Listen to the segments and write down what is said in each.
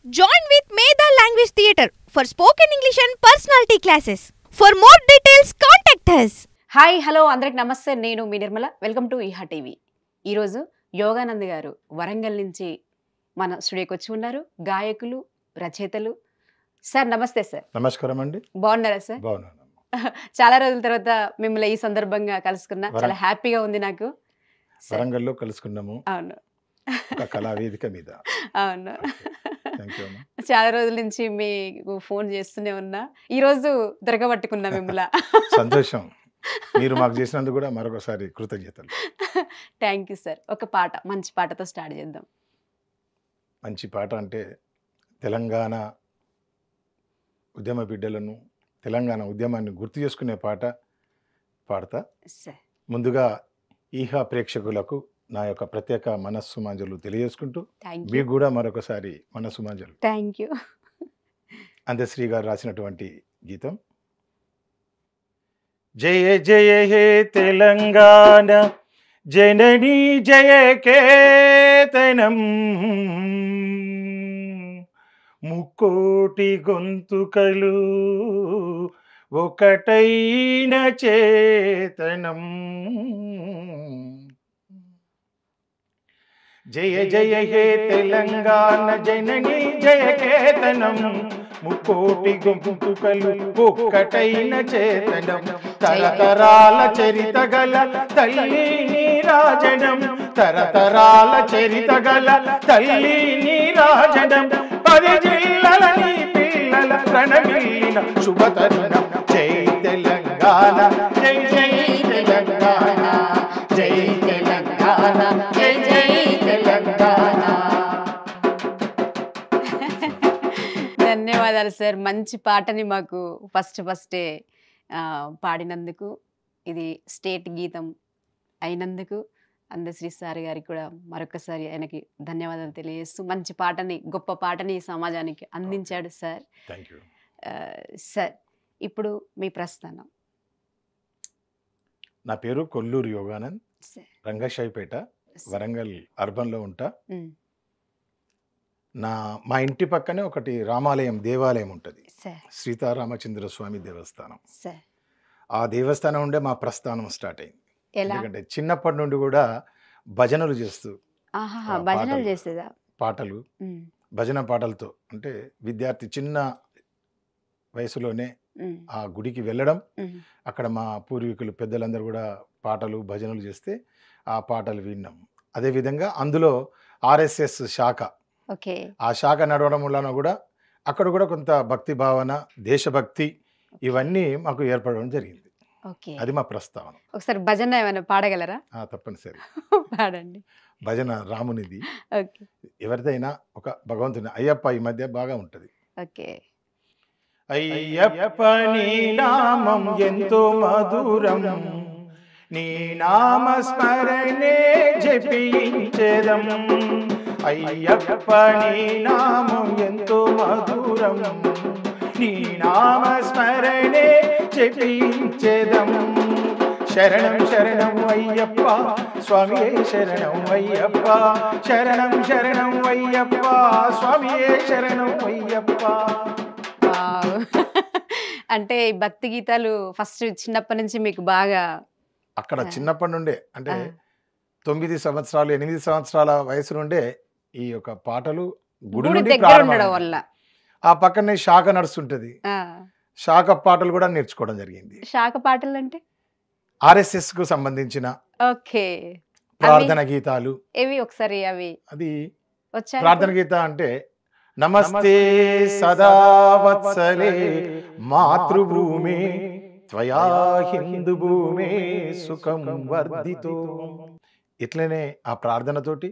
Join with Medha Language Theatre for spoken English and personality classes. For more details, contact us. Hi hello అందరికి నమస్తే. నేను మీ Nirmala. Welcome to Eeha TV. ఈరోజు యోగానంద్ గారు వరంగల్ నుంచి మన స్టూడియోకి వచ్చి ఉన్నారు. గాయకులు, రచయితలు. సార్ నమస్తే సార్. నమస్కారం అండి. బాగున్నారా సార్? బాగున్నాను. చాలా రోజుల తర్వాత మిమ్మల్ని ఈ సందర్భంగా కలుసుకున్నా, చాలా హ్యాపీగా ఉంది నాకు. వరంగల్లో కలుసుకున్నాము. అవును, ఒక కళా వేదిక మీద. అవును. చాలా రోజుల నుంచి మీకు ఫోన్ చేస్తూనే ఉన్నా, ఈ రోజు దొరకబట్టుకున్నా మిమ్మల్ని. సంతోషం. మీరు మాకు చేసినందుకు కూడా మరొకసారి కృతజ్ఞతలు. Thank you sir. ఒక పాట, మంచి పాటతో స్టార్ట్ చేద్దాం. మంచి పాట అంటే తెలంగాణ ఉద్యమ బిడ్డలను, తెలంగాణ ఉద్యమాన్ని గుర్తు చేసుకునే పాట పాడతా. ముందుగా ఈహా ప్రేక్షకులకు నా యొక్క ప్రత్యేక మనస్సుమాంజలు తెలియజేసుకుంటూ, మీకు కూడా మరొకసారి మనస్సుమాంజలు. Thank you. అందశ్రీ గారు రాసినటువంటి గీతం. జయ జయ హే తెలంగాణ జననీ జయ కేతనం, ముక్కోటి గొంతుకలు ఒకటైన చేతనం. జయ జయ హే తెలంగాణ జననీ జయ కేతనం, ముక్కోటి గొంతుకలు ఒక్కటైన చేతనం. తరతరాల చరిత గల తల్లి నీరాజనం, తరతరాల చరిత గల తల్లి నీరాజనం. 10 జిల్లల నీ పిల్లల ప్రణమిల్లిన శుభతరుణం. జై తెలంగాణ జై జై తెలంగాణ, జై తెలంగాణ జై జై తెలంగాణ. ధన్యవాదాలు సార్. మంచి పాటని మాకు ఫస్టే పాడినందుకు, ఇది స్టేట్ గీతం అయినందుకు అందశ్రీ సార్ గారికి కూడా మరొకసారి ఆయనకి ధన్యవాదాలు తెలియజేస్తూ, మంచి పాటని, గొప్ప పాటని సమాజానికి అందించాడు సార్. సార్, ఇప్పుడు మీ ప్రస్థానం. నా పేరు కొల్లూరు యోగానంద్. రంగశాయిపేట, వరంగల్ అర్బన్లో ఉంటా. మా ఇంటి పక్కనే ఒకటి రామాలయం, దేవాలయం ఉంటుంది, సీతారామచంద్ర స్వామి దేవస్థానం. ఆ దేవస్థానం ఉండే మా ప్రస్థానం స్టార్ట్ అయింది. ఎందుకంటే చిన్నప్పటి నుండి కూడా భజనలు చేస్తూ, పాటలు, భజన పాటలతో, అంటే విద్యార్థి చిన్న వయసులోనే ఆ గుడికి వెళ్ళడం, అక్కడ మా పూర్వీకులు పెద్దలందరూ కూడా పాటలు భజనలు చేస్తే ఆ పాటలు విన్నాం. అదేవిధంగా అందులో ఆర్ఎస్ఎస్ శాఖ, ఆ శాఖ నడవడం వలన కూడా అక్కడ కూడా కొంత భక్తి భావన, దేశభక్తి ఇవన్నీ మాకు ఏర్పడడం జరిగింది. అది మా ప్రస్తావన. ఒకసారి భజన ఏమైనా పాడగలరా? తప్పనిసరి పాడండి. భజన రామునిది, ఎవరిదైనా ఒక భగవంతుని. అయ్యప్ప ఈ మధ్య బాగా ఉంటది. అయ్యప్ప నీ నామం ఎంతో మధురం, నీ నామస్మరణే జపించేదం. అయ్యప్ప నీ నామం ఎంతో మధురం, నీ నామస్మరణే జపించేదం. శరణం శరణం అయ్యప్ప స్వామియే, శరణం అయ్యప్ప, శరణం శరణం అయ్యప్ప స్వామియే, శరణం అయ్యప్ప. అంటే భక్తి గీతాలు ఫస్ట్ చిన్నప్పటి నుంచి మీకు బాగా? అక్కడ చిన్నప్పటి నుండే, అంటే 9 సంవత్సరాలు 8 సంవత్సరాల వయసు నుండే ఈ యొక్క పాటలు గుడి నుండి ప్రారంభం వల్ల. ఆ పక్కనే శాఖ నడుస్తుంటది, శాఖ పాటలు కూడా నేర్చుకోవడం జరిగింది. శాఖ పాటలు అంటే ఆర్ఎస్ఎస్ కు సంబంధించిన ప్రార్థన గీతాలు. ఒకసారి అది ప్రార్థన గీత అంటే, నమస్తే సదా వత్సలే మాతృభూమి త్వయా హిందూ భూమే సుఖం వర్ధితో. ఇట్లనే ఆ ప్రార్థనతోటి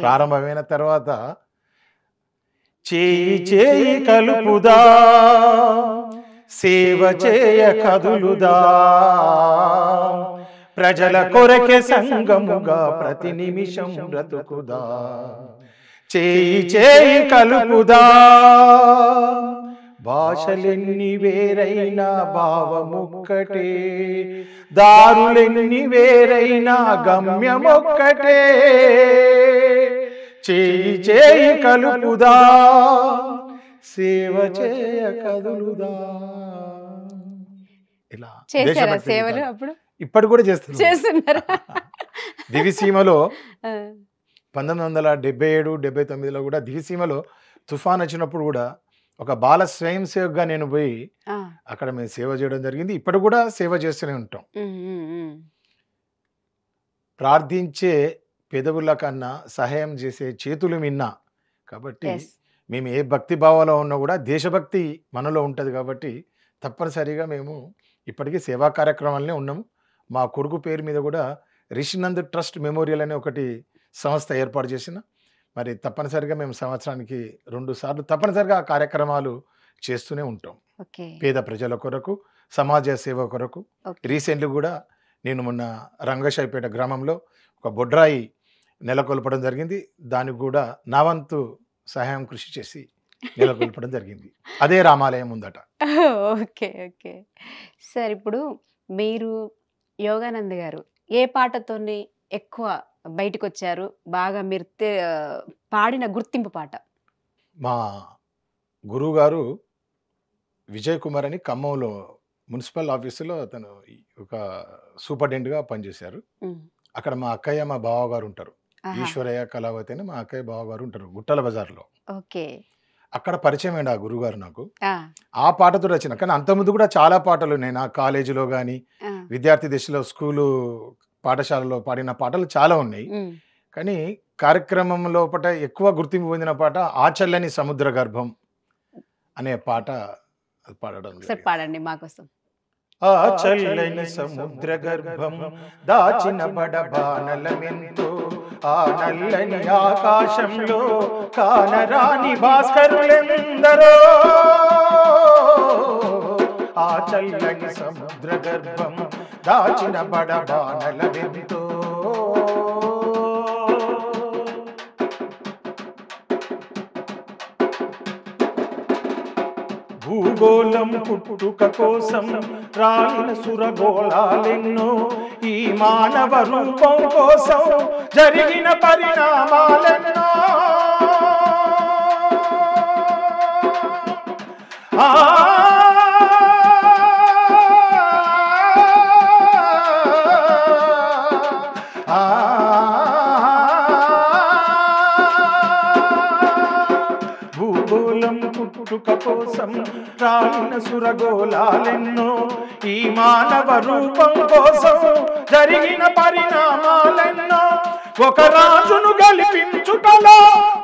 ప్రారంభమైన తర్వాత, చేయి చేయి కలుపుదా సేవ చేయ కదులుదా, ప్రజల కొరకే సంగముగా ప్రతి నిమిషం బ్రతుకుదా. చేయి చేయి కలుపుదా, భాషలెన్ని వేరైనా భావమొక్కటే, దారులెన్ని వేరైనా గమ్యమొక్కటే. చేయి చేయి కలుపుదా సేవ చేయ కదులుదా. ఇలా చేశారా దేశభక్తి సేవలు గీతాలు అప్పుడు? ఇప్పటి కూడా చేస్తున్నారు. చేస్తున్నారా? దివిసీమలో ఆ, 1977, 79లో కూడా దివిసీమలో తుఫాన్ వచ్చినప్పుడు కూడా ఒక బాల స్వయం సేవక్గా నేను పోయి ఆ, అక్కడ మేము సేవ చేయడం జరిగింది. ఇప్పటి కూడా సేవ చేస్తూనే ఉంటాం. ఉమ్, ఉమ్, ఉమ్. ప్రార్థించే పెదవుల కన్నా సహాయం చేసే చేతులు మిన్నా. కాబట్టి Yes. మేము ఏ భక్తి భావంలో ఉన్నా కూడా దేశభక్తి మనలో ఉంటుంది. కాబట్టి తప్పనిసరిగా మేము ఇప్పటికీ సేవా కార్యక్రమాలనే ఉన్నాము. మా కొడుకు పేరు మీద కూడా రిషినంద్ ట్రస్ట్ మెమోరియల్ అనే ఒకటి సంస్థ ఏర్పాటు చేసిన. మరి తప్పనిసరిగా మేము సంవత్సరానికి 2 సార్లు తప్పనిసరిగా ఆ కార్యక్రమాలు చేస్తూనే ఉంటాం. ఓకే, పేద ప్రజల కొరకు, సమాజ సేవ కొరకు. ఓకే. రీసెంట్లీ కూడా నేను మొన్న రంగశాయిపేట గ్రామంలో ఒక బొడ్రాయి నెలకొల్పడం జరిగింది. దానికి కూడా నా వంతు సహాయం కృషి చేసి నెలకొల్పడం జరిగింది. అదే రామాలయం ఉందట. Okay, okay. సార్ ఇప్పుడు మీరు యోగానంద్ గారు ఏ పాటతోని ఎక్కువ బయటకు వచ్చారు? బాగా మీరు పాడిన గుర్తింపు పాట? మా గురువు గారు విజయ్ కుమార్ అని ఖమ్మంలో మున్సిపల్ ఆఫీసులో అతను ఒక సూపరింటెండెంట్గా పనిచేశారు. ఉమ్, అక్కడ మా అక్కయ్య మా బావగారు ఉంటారు. ఆహా, ఈశ్వరయ్య కళావతి అని మా అక్కయ్య బావగారు ఉంటారు గుట్టల బజార్లో. ఓకే. అక్కడ పరిచయం అండి ఆ గురువుగారు నాకు. ఆ, ఆ పాటతో రచన. కానీ అంతకుముందు కూడా చాలా పాటలు ఉన్నాయి. నా కాలేజీలో కానీ ఆ, విద్యార్థి దశలో స్కూలు పాఠశాలలో పాడిన పాటలు చాలా ఉన్నాయి. ఉమ్. కానీ కార్యక్రమం లోపల ఎక్కువ గుర్తింపు పొందిన పాట ఆచల్లని సముద్ర గర్భం అనే పాట పాడడం ఒకసారి జరిగింది. పాడండి మా కోసం. ఆ చల్లని సముద్ర గర్భం దాచిన బడబానలమెంతో, ఆ నల్లని ఆకాశంలో కానరాని భాస్కరులెందరో. ఆ చల్లని సముద్ర గర్భం దాచిన బడబానలమెంతో. భూగోళం పుట్టుక కోసం రాలిన సురగోళాలెన్నో, ఈ మానవ రూపం కోసం జరిగిన పరిణామాలెన్నో. ఆ భూగోళం పుట్టుక కోసం రాలిన సురగోళాలెన్నో, ఈ మానవ రూపం కోసం జరిగిన పరిణామాలెన్నో. ఒక రాజును గెలిపించుటలో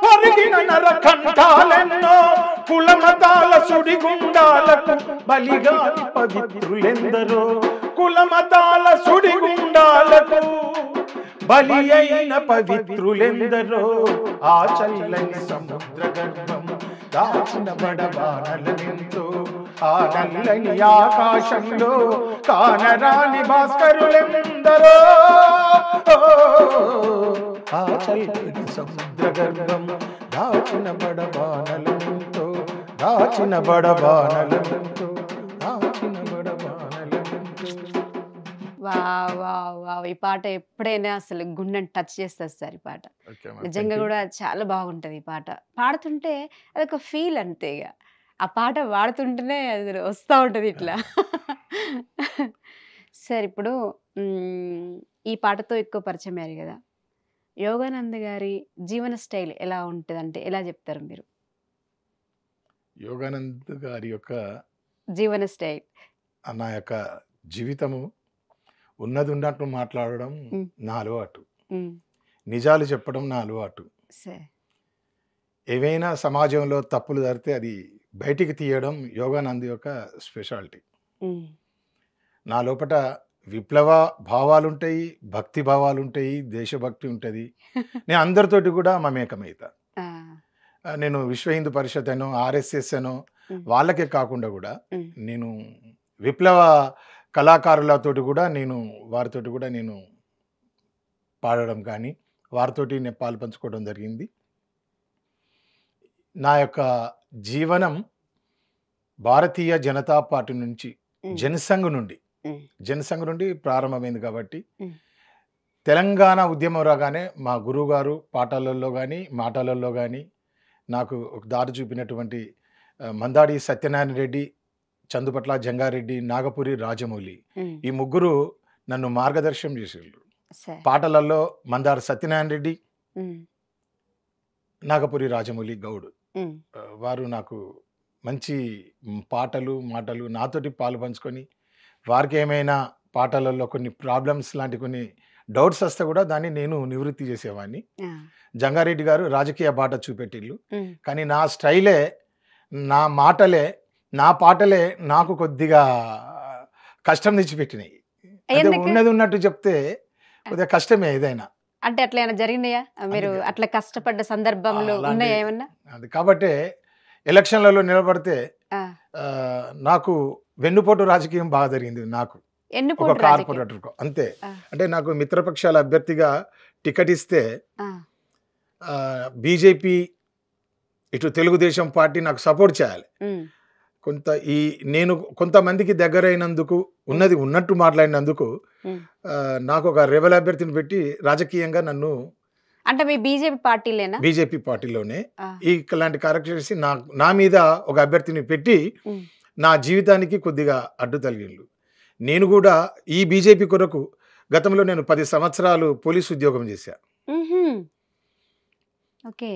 ఒరిగిన నరకంఠాలెన్నో, కులమతాల సుడిగుండాలకు బలిగాని పవిత్రులెందరో. కులమతాల సుడిగుండాలకు బలి అయిన పవిత్రులెందరో. ఆ చల్లని సముద్ర గర్భం దాచిన బడబానలమెంతో, ఆ నల్లని ఆకాశంలో కానరాని భాస్కరులెందరో. ఆ చల్లని సముద్ర గర్భం దాచిన బడబానలమెంతో, దాచిన బడబానలమెంతో, దాచిన బడబానలమెంతో. వావ్! ఈ పాట ఎప్పుడైనా అసలు గుండెని టచ్ చేస్తది సార్ ఈ పాట. ఓకే అమ్మా, నిజంగా థాంక్ యూ. గూడా చాలా బాగుంటది ఈ పాట. పాడుతుంటే అదొక ఫీల్ అంతే ఇగ. ఆ పాట పాడుతుంటేనే అది వస్తా ఉంటది ఇట్లా. సార్ ఇప్పుడు ఈ పాటతో ఎక్కువ పరిచయం అయ్యారు గదా! యోగానంద్ గారి జీవన స్టైల్ ఎలా ఉంటదంటే ఎలా చెప్తారు మీరు? యోగానంద్ గారి యొక్క జీవన స్టైల్. నా యొక్క జీవితము ఉన్నది ఉన్నట్టు మాట్లాడడం హ్మ్. నా అలవాటు. హ్మ్. నిజాలు చెప్పడం నా అలవాటు. సార్. ఏవైనా సమాజంలో తప్పులు జరిగితే అది బయటికి తీయడం యోగానంద్ యొక్క స్పెషాలిటీ. హ్మ్. నా లోపట విప్లవ భావాలుంటాయి, భక్తి భావాలుంటాయి, దేశభక్తి ఉంటుంది. నేను అందరితోటి కూడా మమేకమైతా. ఆ! నేను విశ్వ హిందూ పరిషత్ అనో, ఆర్ఎస్ఎస్ అనో హ్మ్. వాళ్ళకే కాకుండా కూడా హ్మ్. నేను విప్లవ కళాకారులతోటి కూడా వారితోటి కూడా నేను పాడడం కానీ, వారితోటి నేను పాలుపంచుకోవడం జరిగింది. నా యొక్క జీవనం భారతీయ జనతా పార్టీ నుంచి, హ్మ్. జనసంఘ్ నుండి ప్రారంభమైంది. కాబట్టి హ్మ్. తెలంగాణ ఉద్యమం రాగానే మా గురువుగారు పాటలలో కానీ, మాటలలో కానీ నాకు ఒక దారి చూపినటువంటి మందాడి సత్యనారాయణ రెడ్డి, చందుపట్ల జంగారెడ్డి, నాగపురి రాజమౌళి ఉమ్, ఈ ముగ్గురు నన్ను మార్గదర్శనం చేసేవాళ్ళు. సార్. పాటలలో మందాడి సత్యనారాయణ రెడ్డి, ఉమ్, నాగపురి రాజమౌళి గౌడ్ ఉమ్, వారు నాకు మంచి పాటలు మాటలు నాతోటి పాలు పంచుకొని వారికి ఏమైనా పాటలలో కొన్ని ప్రాబ్లమ్స్ లాంటి కొన్ని డౌట్స్ వస్తే కూడా దాన్ని నేను నివృత్తి చేసేవాడిని. ఆ, జంగారెడ్డి గారు రాజకీయ బాట చూపెట్టిళ్ళు, ఉమ్, కానీ నా స్టైలే, నా మాటలే, నా పాటలే నాకు కొద్దిగా కష్టం తెచ్చిపెట్టినాయి. అదే ఎందుకు? ఉన్నది ఉన్నట్టు చెప్తే కొద్దిగా కష్టమే ఏదైనా. అంటే అట్లా ఏమైనా జరిగినాయా మీరు అందుకే. అట్లా కష్టపడ్డ సందర్భంలో అలాంటి- ఉన్నాయా ఏమన్నా? అది కాబట్టి ఎలక్షన్లలో నిలబడితే ఆ, నాకు వెన్నుపోటు రాజకీయం బాగా జరిగింది. నాకు ఒక ఎన్నుపోటు రాజకీయం. కార్పొరేటర్ అంతే. ఆ. అంటే నాకు మిత్రపక్షాల అభ్యర్థిగా టికెట్ ఇస్తే ఆ, బీజేపీ ఇటు తెలుగుదేశం పార్టీ నాకు సపోర్ట్ చేయాలి. ఉమ్, నేను కొంతమందికి దగ్గరైనందుకు, ఉన్నది ఉన్నట్టు మాట్లాడినందుకు ఉమ్. నాకు ఒక రెబల్ అభ్యర్థిని పెట్టి రాజకీయంగా నన్ను అంటే మీ బీజేపీ పార్టీలేనా? బీజేపీ పార్టీలోనే ఆ, ఇలాంటి కార్యక్రమం చేసి నా మీద ఒక అభ్యర్థిని పెట్టి ఉమ్, నా జీవితానికి కొద్దిగా అడ్డు తగిలిండు. నేను కూడా ఈ బీజేపీ కొరకు గతంలో నేను 10 సంవత్సరాలు పోలీసు ఉద్యోగం చేశాను. ఉహుం. ఓకే.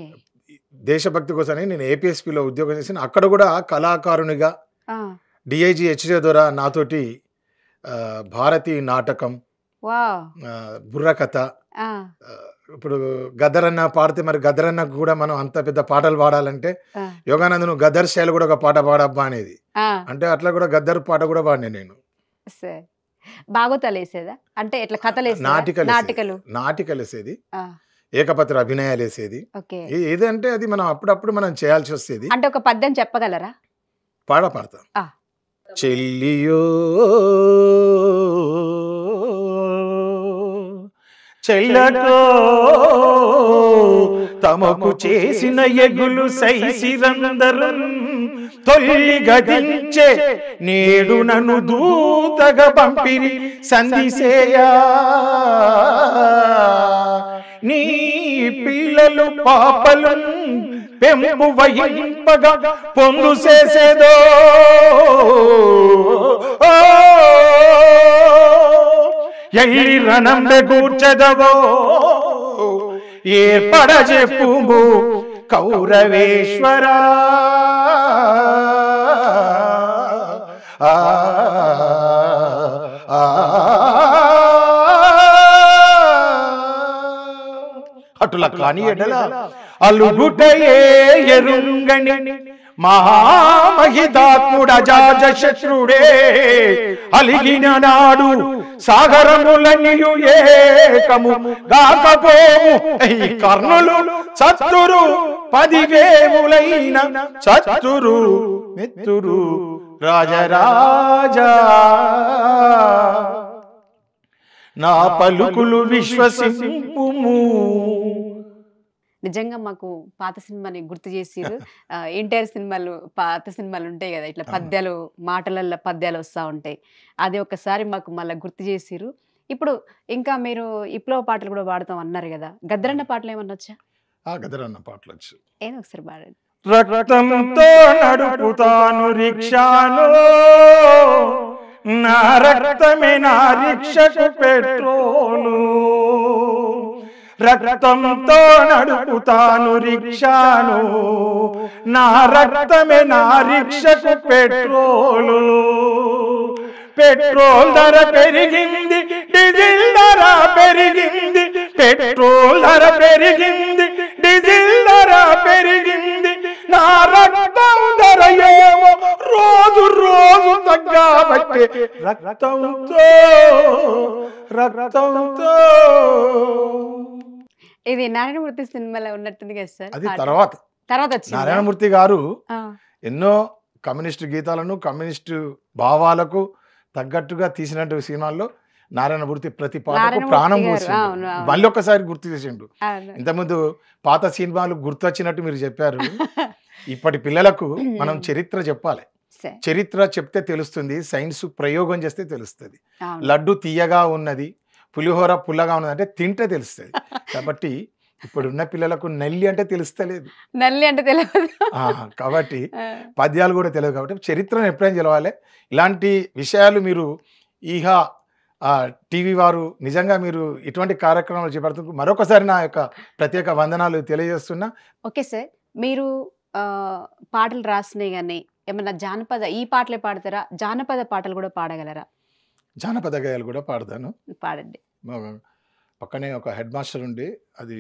దేశభక్తి కోసమని నేను ఏపీఎస్పీలో ఉద్యోగం చేశాను. అక్కడ కూడా కళాకారునిగా ఆ, డిఐజీ హెచ్డే ద్వారా నాతోటి భారతీ నాటకం, వావ్. బుర్రకథ, ఆ, ఇప్పుడు గద్దరన్న పాడితే మరి గద్దరన్నకు కూడా మనం అంత పెద్ద పాటలు పాడాలంటే ఆ, యోగానంద్ నువ్వు గద్దర్ స్టైల్ కూడా ఒక పాట పాడబ్బా అనేది. ఆ, అంటే అట్లా కూడా గద్దర్ పాట కూడా పాడినా నేను. సరే. బాగోతాలు వేసేదా? అంటే ఇట్లా కథలు వేసేదా? నాటికలు. నాటికలు వేసేది, ఆ, ఏకపత్ర అభినయాలు వేసేది. ఓకే. ఏదంటే అది మనం అప్పుడప్పుడు మనం చేయాల్సి వస్తుంది. అంటే ఒక పద్యం చెప్పగలరా? పాడతాం. ఆ. చెల్లియో చెల్లటో తమకు చేసిన ఎగులు సైసిరందరు తొల్లి గదించే నేడు నన్ను దూతగా పంపిరి సందిసేయా. నీ పిల్లలు పాపలు పెంపు వహింపగా పొందు చేసేదో ఎల్లి రణంబె కూర్చదవో ఏర్పడ చెప్పుము కౌరవేశ్వరా. ఆ అటుల కాని ఎడల అలుగుటయే ఎరుంగని మహామహితాత్ముడ జాజ శత్రుడే అలిగిన నాడు సాగరములనియు ఏకము గాకపోవు. ఈ కర్ణులు చత్తురు 10,000 చత్తురు మెత్తురు రాజరాజా. నా పలుకులు విశ్వసింపుము. నిజంగా మాకు పాత సినిమాని గుర్తు చేసిరు. ఎన్టీఆర్ సినిమాలు, పాత సినిమాలు ఉంటాయి కదా, ఇట్లా పద్యాలు, మాటలల్లో పద్యాలు వస్తూ ఉంటాయి. అది ఒకసారి మాకు మళ్ళీ గుర్తు చేసిరు. ఇప్పుడు ఇంకా మీరు విప్లవ పాటలు కూడా పాడతాం అన్నారు కదా, గద్దరన్న పాటలు ఏమన్నా వచ్చా? గద్దరన్న పాటలు వచ్చు. ఏదో ఒకసారి పాడండి. రక్తంతో నడుపుతాను రిక్షాను, నా రక్తమే నా రిక్షకు పెట్రోలు. రక్తంతో నడుపుతాను రిక్షాను, నా రక్తమే నా రిక్షకు పెట్రోలు. పెట్రోల్ ధర పెరిగింది, డీజిల్ ధర పెరిగింది. పెట్రోల్ ధర పెరిగింది, డీజిల్ ధర పెరిగింది. నా రక్తం ధర ఏమో రోజు రోజు తగ్గబట్టే. రక్తంతో రక్తంతో. ఇది నారాయణమూర్తి సినిమాలో ఉన్నట్టుంది కదా సార్? అది తర్వాత వచ్చింది. నారాయణమూర్తి గారు ఎన్నో కమ్యూనిస్టు గీతాలను, కమ్యూనిస్టు భావాలకు తగ్గట్టుగా తీసినట్టు సినిమాల్లో నారాయణమూర్తి ప్రతి పాటకు ప్రాణం పోసిండు. మళ్ళీ ఒక్కసారి గుర్తు చేసిండు. ఇంతకుముందు పాత సినిమాలు గుర్తొచ్చినట్టు మీరు చెప్పారు. ఇప్పటి పిల్లలకు మనం చరిత్ర చెప్పాలి. చరిత్ర చెప్తే తెలుస్తుంది, సైన్స్ ప్రయోగం చేస్తే తెలుస్తుంది. లడ్డు తీయగా ఉన్నది, పులిహోర పుల్లగా ఉన్నది అంటే తింటే తెలుస్తుంది. కాబట్టి ఇప్పుడున్న పిల్లలకు నల్లి అంటే తెలుస్తలేదు. నల్లి అంటే తెలియదు. కాబట్టి పద్యాలు కూడా తెలియదు. కాబట్టి చరిత్రను ఎప్పుడైనా తెలవాలి. ఇలాంటి విషయాలు మీరు టీవీ వారు నిజంగా మీరు ఇటువంటి కార్యక్రమాలు చేపడుతున్నారు. మరొకసారి నా యొక్క ప్రత్యేక వందనాలు తెలియజేస్తున్నా. ఓకే సార్, మీరు పాటలు రాసినాయి కానీ ఏమన్నా జానపద ఈ పాటలే పాడతారా? జానపద పాటలు కూడా పాడగలరా? జానపద గేయాలు కూడా పాడతాను. పాడండి. పక్కనే ఒక హెడ్ మాస్టర్ ఉండి అది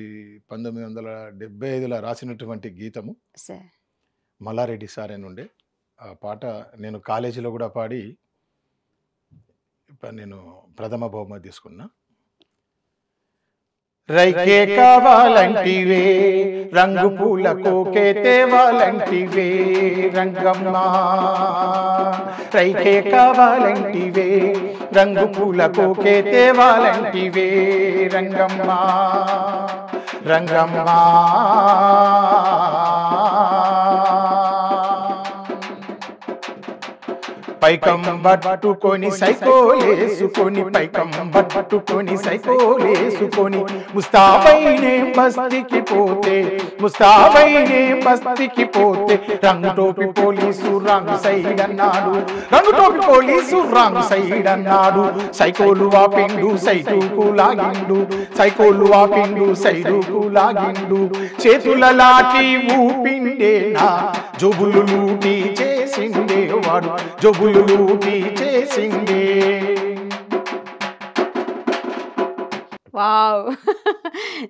1975లో రాసినటువంటి గీతము సార్. మల్లారెడ్డి సార్ అని ఉండే. ఆ పాట నేను కాలేజీలో కూడా పాడి నేను ప్రథమ బహుమతి తీసుకున్నా. రైకే కావాలంటివే రంగు పూల కోకే తేవాలంటివే రంగమ్మ, రైకే కావాలంటివే రంగు పూల కోకే తేవాలంటివే రంగమ్మ, రంగమ్మ. పైకం పట్టుకొని సైకోలేసుకొని, పైకం పట్టుకొని సైకోలేసుకొని ముస్తాబైనే బస్తికి పోతే, ముస్తాబైనే బస్తికి పోతే రంగు టోపి పోలీసు రాంగ్ సైడ్ అన్నాడు, రంగు టోపి పోలీసు రాంగ్ సైడ్ అన్నాడు. సైకోలు వాపిండు సైటుకు లాగిండు, సైకోలు వాపిండు సైడుకు లాగిండు. చేతుల లాటి ఊపిండేనా జోబులు లూటి చేసిండే వాడు, జోబులు లూటి చేసిండే. వావ్,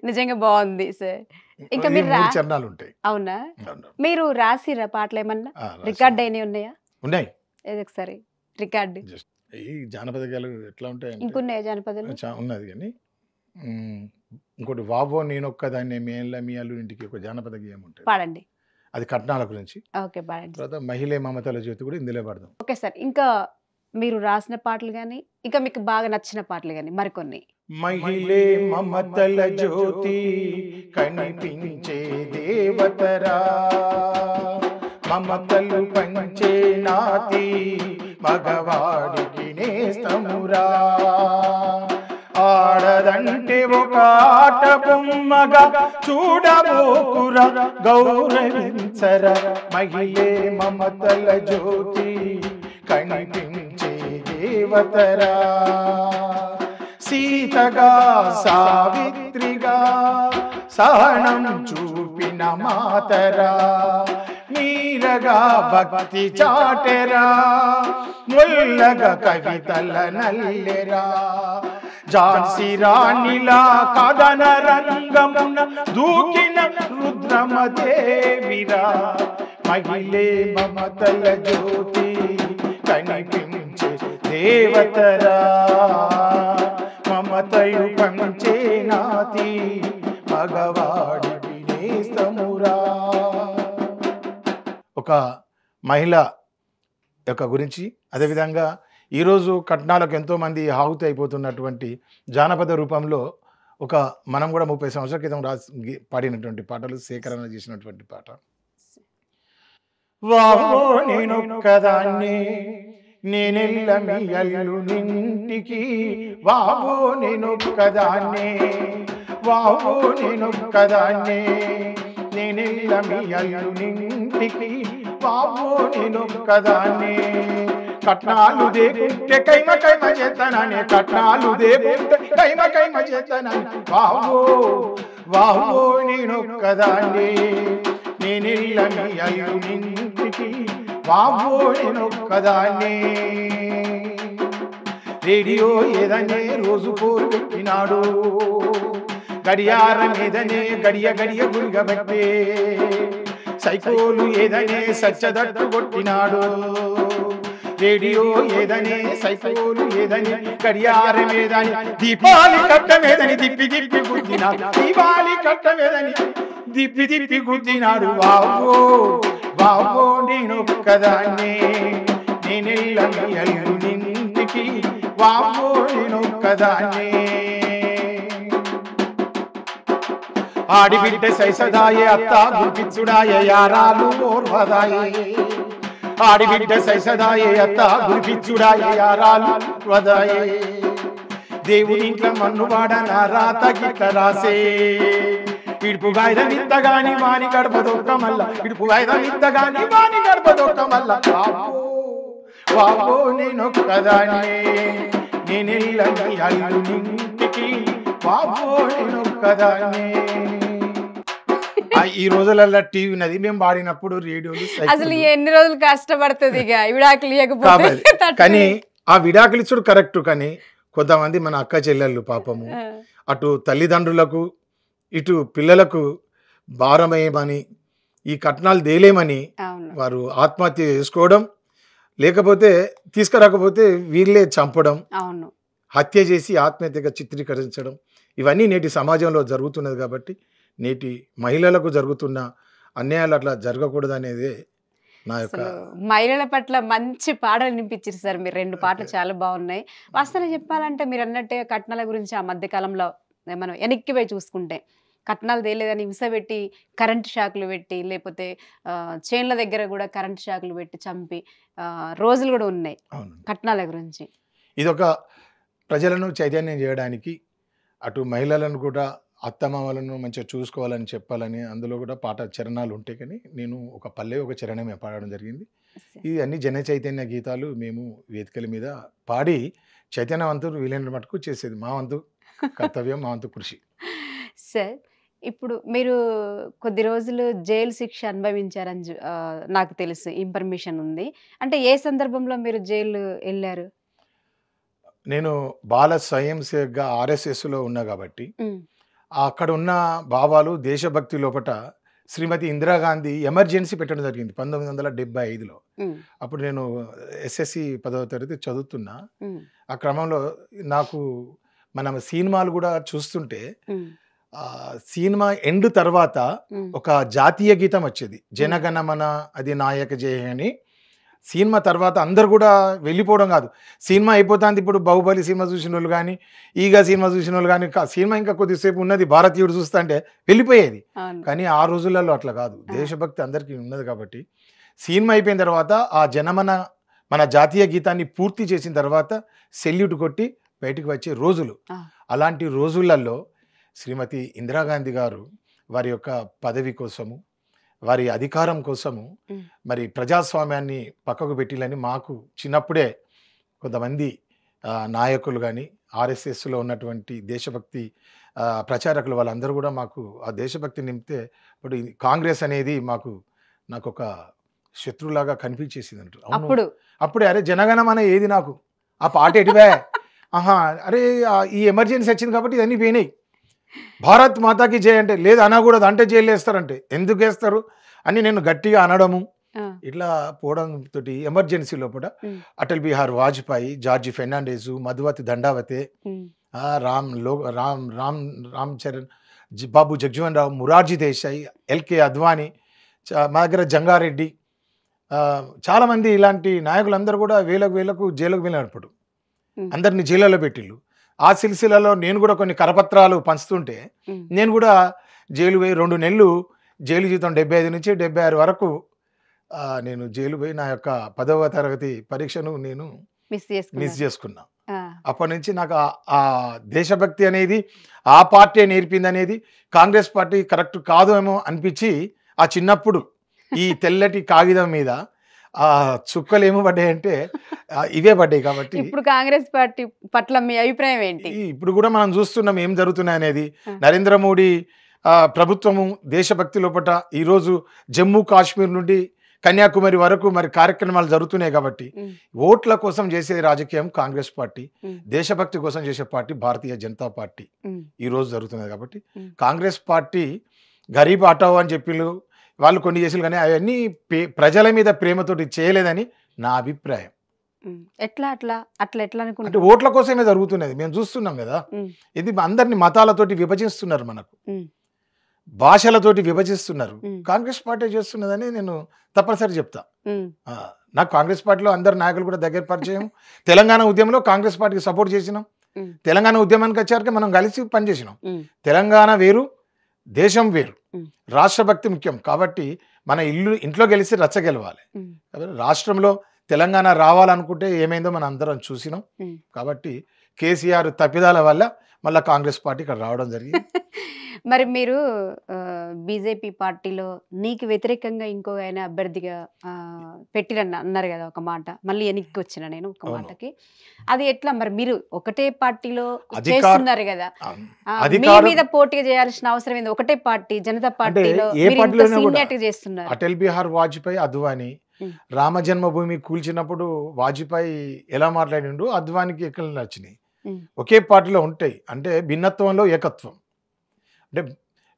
నిజంగా బాగుంది సార్. ఇంకా మీరు చరణాలు ఉంటాయి. అవునా? మీరు రాసిరా పాటలు ఏమన్నా? రికార్డ్ అయినవి ఉన్నాయా? ఉన్నాయి. ఏదో ఒకసారి రికార్డు. ఈ జానపద గేయాలు ఎట్లా ఉంటాయి? ఇంకున్నాయా జానపదాలు? ఉన్నది కానీ ఇంకోటి వావో నేనొక్కదాన్ని మీ అల్లుడింటికి ఒక జానపద గేయం ఉంటుంది. పాడండి. అది కట్నాల గురించి. ఓకే, పాడండి. తర్వాత మహిళే మమతల జ్యోతి కూడా ఇందులో పడదాం. ఓకే సార్, ఇంకా మీరు రాసిన పాటలు కానీ ఇంకా మీకు బాగా నచ్చిన పాటలు కానీ మరికొన్ని. మహిళే మమతల జ్యోతి కనిపించే దేవతరా, మమతలు పంచే నాతి మగవాడికి నేస్తమురా. ఆడదంటే ఒక ఆట బొమ్మగా చూడబోకురా, గౌరవించరా. మహిళే మమతల జ్యోతి కనిపించే దేవతరా, సీతగా సావిత్రిగా సహనం చూపిన మాతరా. మీరగా భక్తి చాటెరా, ముల్లగా కవితల నల్లెరా. ఝాన్సీ రాణిలా కథన రంగమున దూకిన రుద్రమదేవిరా. మహిళే మమతల జ్యోతి కనిపించే దేవతరా, మమతయు పంచే నాతి మగవాడికి నేస్తమురా. ఒక మహిళ యొక్క గురించి, అదేవిధంగా ఈరోజు కట్నాలకు ఎంతోమంది ఆహుతి అయిపోతున్నటువంటి జానపద రూపంలో ఒక మనం కూడా 30 సంవత్సరాల క్రితం పాడినటువంటి పాటలు, సేకరణ చేసినటువంటి పాట. వావో నేనొక్కదాన్ని నేనెల్ల మీ అల్లునింటికి, వావో నేనొక్కదాన్ని, వావో నేనొక్కదాన్ని నేనెల్ల మీ అల్లునింటికి, వావో నేనొక్కదాన్ని. కట్నాలు దేకుంటే కైమ కైమ చేతనని, కట్నాలు దేకుంటే కైమ కైమ చేతనని. వావో వావో నేనొక్కదాన్ని నేనెల్ల మీ అల్లునింటికి, వావో నేనొక్కదాన్ని. రేడియో ఏదనే రోజు కోరు పెట్టినాడు, గడియారం ఏదనే గడియ గడియ గురిగబట్టే. సైకోలు ఏదనే సచ్చదట్టు కొట్టినాడు, రేడియో ఏదని సైకోలు ఏదని గడియారం ఏదని దీపాలి కట్టమేదని దిప్పి దిప్పి గుద్దినాడు, దీపాలి కట్టమేదని దిప్పి దిప్పి గుద్దినాడు. వావో వావో నేనొక్కదాన్ని నేనెల్ల మీ అల్లునింటికి, వావో నేనొక్కదాన్ని. ఆడిబిడ్డ సైసదాయే అత్త గుర్పిచ్చుడాయే యారాలు ఓర్వదాయే, ఆడిబిడ్డ సైసదాయే అత్త గురిపిచ్చుడాయే యారాలు వదాయే. దేవుని ఇంట్లో మన్నువాడ నా రాత గిట్ల రాసే, ఇడుపు గాయదం ఇత్తగాని వాని గడప దొక్క మల్ల ఇడుపు గాయదం ఇత్తగాని వాని గడప దొక్క మల్ల వాపో నేనొక్కదాన్నే నేనెల్లని అల్లునింటికి వాపో నేనొక్కదాన్నే. ఈ రోజులలో టీవీ ఉన్నది, మేము పాడినప్పుడు రేడియోలు అసలు ఎన్ని రోజులు కష్టపడుతుంది ఇక విడాకులు ఇవ్వకపోతే. కానీ ఆ విడాకులు ఇచ్చుడు కరెక్ట్, కానీ కొంతమంది మన అక్క చెల్లెళ్ళు పాపము అటు తల్లిదండ్రులకు ఇటు పిల్లలకు భారమేమని ఈ కట్నాలు దేలేమని వారు ఆత్మహత్య చేసుకోవడం, లేకపోతే తీసుకురాకపోతే వీళ్ళే చంపడం, హత్య చేసి ఆత్మహత్యగా చిత్రీకరించడం, ఇవన్నీ నేటి సమాజంలో జరుగుతున్నది. కాబట్టి నేటి మహిళలకు జరుగుతున్న అన్యాయాలు అట్లా జరగకూడదు అనేదే నా యొక్క. మహిళల పట్ల మంచి పాటలు వినిపించారు సార్ మీరు, 2 పాటలు చాలా బాగున్నాయి. వాస్తవంగా చెప్పాలంటే మీరు అన్నట్టే కట్నాల గురించి ఆ మధ్య కాలంలో మనం వెనక్కి పోయి చూసుకుంటే కట్నాలు తేలేదని హింసపెట్టి కరెంటు షాకులు పెట్టి, లేకపోతే చేన్ల దగ్గర కూడా కరెంటు షాకులు పెట్టి చంపి రోజులు కూడా ఉన్నాయి కట్నాల గురించి. ఇదొక ప్రజలను చైతన్యం చేయడానికి, అటు మహిళలను కూడా అత్తమామలను మంచిగా చూసుకోవాలని చెప్పాలని అందులో కూడా పాట చరణాలు ఉంటాయి. కానీ నేను ఒక పల్లె ఒక చరణమే పాడడం జరిగింది. ఇది అన్ని జన చైతన్య గీతాలు మేము వేదికల మీద పాడి చైతన్యవంతులు వీలైన మటుకు చేసేది మా వంతు కర్తవ్యం, మా వంతు కృషి. సార్ ఇప్పుడు మీరు కొద్ది రోజులు జైలు శిక్ష అనుభవించారని నాకు తెలుసు, ఇన్ఫర్మేషన్ ఉంది. అంటే ఏ సందర్భంలో మీరు జైలు వెళ్ళారు? నేను బాల స్వయం సేవగా RSSలో ఉన్నా కాబట్టి అక్కడ ఉన్న బాబాలు దేశభక్తి లోపట శ్రీమతి ఇందిరాగాంధీ ఎమర్జెన్సీ పెట్టడం జరిగింది 1975లో. అప్పుడు నేను SSC 10వ తరగతి చదువుతున్నా. ఆ క్రమంలో నాకు మనం సినిమాలు కూడా చూస్తుంటే సినిమా ఎండ్ తర్వాత ఒక జాతీయ గీతం వచ్చేది, జనగణమన అది నాయక జయ అని. సినిమా తర్వాత అందరు కూడా వెళ్ళిపోవడం కాదు, సినిమా అయిపోతుంది. ఇప్పుడు బాహుబలి సినిమా చూసిన వాళ్ళు కానీ, ఈగ సినిమా చూసిన వాళ్ళు కానీ, సినిమా ఇంకా కొద్దిసేపు ఉన్నది భారతీయుడు చూస్తుంటే వెళ్ళిపోయేది. కానీ ఆ రోజులలో అట్లా కాదు, దేశభక్తి అందరికీ ఉన్నది. కాబట్టి సినిమా అయిపోయిన తర్వాత ఆ మన జాతీయ గీతాన్ని పూర్తి చేసిన తర్వాత సెల్యూట్ కొట్టి బయటికి వచ్చే రోజులు. అలాంటి రోజులలో శ్రీమతి ఇందిరాగాంధీ గారు వారి యొక్క పదవి కోసము, వారి అధికారం కోసము మరి ప్రజాస్వామ్యాన్ని పక్కకు పెట్టిలని మాకు చిన్నప్పుడే కొంతమంది నాయకులు కానీ RSSలో ఉన్నటువంటి దేశభక్తి ప్రచారకులు వాళ్ళందరూ కూడా మాకు ఆ దేశభక్తి నింపితే ఇప్పుడు కాంగ్రెస్ అనేది నాకు ఒక శత్రులాగా కనిపించేసింది అంటారు. అప్పుడే అరే జనగణమన ఏది, నాకు ఆ పాట ఎటువే, అరే ఈ ఎమర్జెన్సీ వచ్చింది కాబట్టి ఇవన్నీ పోయినాయి, భారత్ మాతాకి జై అంటే లేదు అనకూడదు, అంటే జైలు వేస్తారంటే ఎందుకు వేస్తారు అని నేను గట్టిగా అనడము, ఇట్లా పోవడం తోటి ఎమర్జెన్సీ లోపల అటల్ బిహారీ వాజ్పేయి, జార్జి ఫెర్నాండెస్, మధువతి దండావతే, రామ్ చరణ్, బాబు జగ్జీవన్ రావు, మురార్జీ దేశాయి, LK అద్వానీ, మా దగ్గర జంగారెడ్డి, చాలామంది ఇలాంటి నాయకులందరూ కూడా వేలకు జైలుకు వెళ్ళినప్పుడు అందరినీ జైళ్ళలో పెట్టిళ్ళు. ఆ సిల్సిలలో నేను కూడా కొన్ని కరపత్రాలు పంచుతుంటే నేను కూడా జైలు పోయి 2 నెలలు జైలు జీతం 75 నుంచి 76 వరకు నేను జైలు పోయి నా యొక్క 10వ తరగతి పరీక్షను నేను మిస్ చేసుకున్నా. అప్పటి నుంచి నాకు ఆ దేశభక్తి అనేది ఆ పార్టీ నేర్పింది అనేది, కాంగ్రెస్ పార్టీ కరెక్ట్ కాదు ఏమో అనిపించి ఆ చిన్నప్పుడు ఈ తెల్లటి కాగితం మీద ఆ చుక్కలు ఏమో పడ్డాయంటే ఇవే పడ్డాయి. కాబట్టి ఇప్పుడు కాంగ్రెస్ పార్టీ పట్ల మీ అభిప్రాయం ఏంటి? ఇప్పుడు కూడా మనం చూస్తున్నాం ఏం జరుగుతున్నాయి అనేది. నరేంద్ర మోడీ ప్రభుత్వము దేశభక్తి లోపట ఈరోజు జమ్మూ కాశ్మీర్ నుండి కన్యాకుమారి వరకు మరి కార్యక్రమాలు జరుగుతున్నాయి. కాబట్టి ఓట్ల కోసం చేసే రాజకీయం కాంగ్రెస్ పార్టీ, దేశభక్తి కోసం చేసే పార్టీ భారతీయ జనతా పార్టీ ఈరోజు జరుగుతున్నది. కాబట్టి కాంగ్రెస్ పార్టీ గరీబ్ హటావో అని చెప్పిళ్ళు వాళ్ళు కొన్ని చేసారు, కానీ అవన్నీ ప్రజల మీద ప్రేమతోటి చేయలేదని నా అభిప్రాయం. ఎట్లా అంటే ఓట్ల కోసమే జరుగుతున్నది, మేము చూస్తున్నాం కదా. ఇది అందరినీ మతాలతోటి విభజిస్తున్నారు, మనకు భాషలతోటి విభజిస్తున్నారు. కాంగ్రెస్ పార్టీ చేస్తున్నదని నేను తప్పనిసరి చెప్తా. నాకు కాంగ్రెస్ పార్టీలో అందరు నాయకులు కూడా దగ్గర పరిచయం. తెలంగాణ ఉద్యమంలో కాంగ్రెస్ పార్టీకి సపోర్ట్ చేసినాం. తెలంగాణ ఉద్యమానికి వచ్చాక మనం కలిసి పనిచేసినాం. తెలంగాణ వేరు, దేశం వేరు, రాష్ట్రభక్తి ముఖ్యం. కాబట్టి మన ఇంట్లో గెలిచి రచ్చ గెలవాలి. రాష్ట్రంలో తెలంగాణ రావాలనుకుంటే ఏమైందో మనం అందరం చూసినాం. కాబట్టి కేసీఆర్ తప్పిదాల వల్ల మళ్ళీ కాంగ్రెస్ పార్టీ ఇక్కడ రావడం జరిగింది. మరి మీరు బీజేపీ పార్టీలో నీకు వ్యతిరేకంగా ఇంకో ఆయన అభ్యర్థిగా పెట్టిరన్న అన్నారు కదా ఒక మాట, మళ్ళీ వెనక్కి వచ్చిన నేను ఒక అవును. మాటకి. అది ఎట్లా మరి మీరు ఒకటే పార్టీలో అధికార- చేస్తున్నారు కదా, మీ అధికారం మీద పోటీగా చేయాల్సిన అవసరం ఏంది? ఒకటే పార్టీ జనతా పార్టీలో ఏ పార్టీలోనే కూడా సీనియర్గా చేస్తున్నారు. అటల్ బిహార్ వాజ్పేయి, అద్వానీ ఉమ్. రామ జన్మభూమి కూల్చినప్పుడు వాజ్పేయి ఎలా మాట్లాడిండు, అద్వానికి ఎక్కడ నచ్చినాయి. ఉమ్. ఒకే పార్టీలో ఉంటాయి అంటే భిన్నత్వంలో ఏకత్వం. అంటే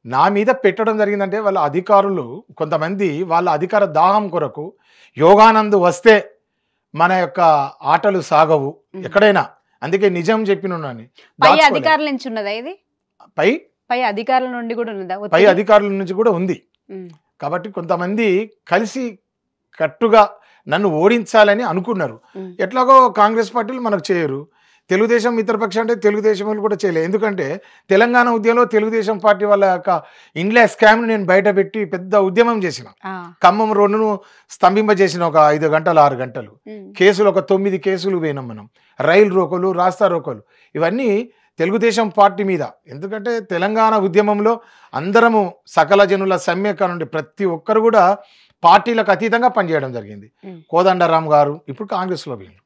నా మీద పెట్టడం జరిగిందంటే వాళ్ళ అధికారులు కొంతమంది వాళ్ళ అధికార దాహం కొరకు యోగానంద్ వస్తే మన యొక్క ఆటలు సాగవు ఉమ్. ఎక్కడైనా. అందుకే నిజం చెప్పినున్నాను. పై అధికారుల నుంచి ఉన్నదా ఇది? పై పై అధికారుల నుండి కూడా ఉన్నదా పై ఒత్తిడి? అధికారుల నుంచి కూడా ఉంది. ఉమ్. కాబట్టి కొంతమంది కలిసి కట్టుగా నన్ను ఓడించాలని అనుకున్నారు. ఉమ్. ఎట్లాగో కాంగ్రెస్ పార్టీలు మనకు చేయరు, తెలుగుదేశం మిత్రపక్షం అంటే తెలుగుదేశం వాళ్ళు కూడా చేయలేదు. ఎందుకంటే తెలంగాణ ఉద్యమంలో తెలుగుదేశం పార్టీ వాళ్ళ యొక్క ఇండ్లా స్కామ్ని నేను బయట పెట్టి పెద్ద ఉద్యమం చేసిన. ఆ. ఖమ్మం రోడ్డును స్తంభింపజేసిన ఒక 5 గంటలు 6 గంటలు. ఉమ్. కేసులు ఒక 9 కేసులు పోయినాం మనం. రైలు రోకోలు, రాస్తా రోకోలు, ఇవన్నీ తెలుగుదేశం పార్టీ మీద. ఎందుకంటే తెలంగాణ ఉద్యమంలో అందరము సకల జనుల సమ్యక నుండి ప్రతి ఒక్కరు కూడా పార్టీలకు అతీతంగా పనిచేయడం జరిగింది. ఉమ్. కోదండరామ్ గారు ఇప్పుడు కాంగ్రెస్లో పోయిండు,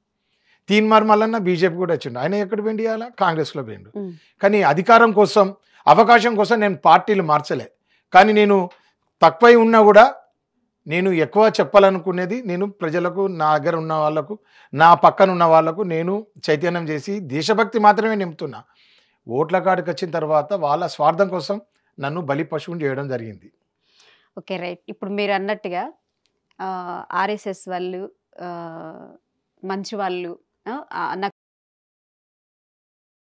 తీన్మార్ మల్లన్న బీజేపీ కూడా వచ్చిండు, ఆయన ఎక్కడ పోయిండు, ఇవాళ కాంగ్రెస్లో పోయిండు. ఉమ్. కానీ అధికారం కోసం అవకాశం కోసం నేను పార్టీలు మార్చలే. కానీ నేను తక్కువై ఉన్నా కూడా నేను ఎక్కువ చెప్పాలనుకునేది నేను ప్రజలకు, నా దగ్గర ఉన్న వాళ్ళకు, నా పక్కన ఉన్న వాళ్ళకు నేను చైతన్యం చేసి దేశభక్తి మాత్రమే నింపుతున్నా. ఓట్ల కాడికి వచ్చిన తర్వాత వాళ్ళ స్వార్థం కోసం నన్ను బలి పశువుని చేయడం జరిగింది. Okay, right. ఇప్పుడు మీరు అన్నట్టుగా ఆర్ఎస్ఎస్ వాళ్ళు మంచి వాళ్ళు, నాకు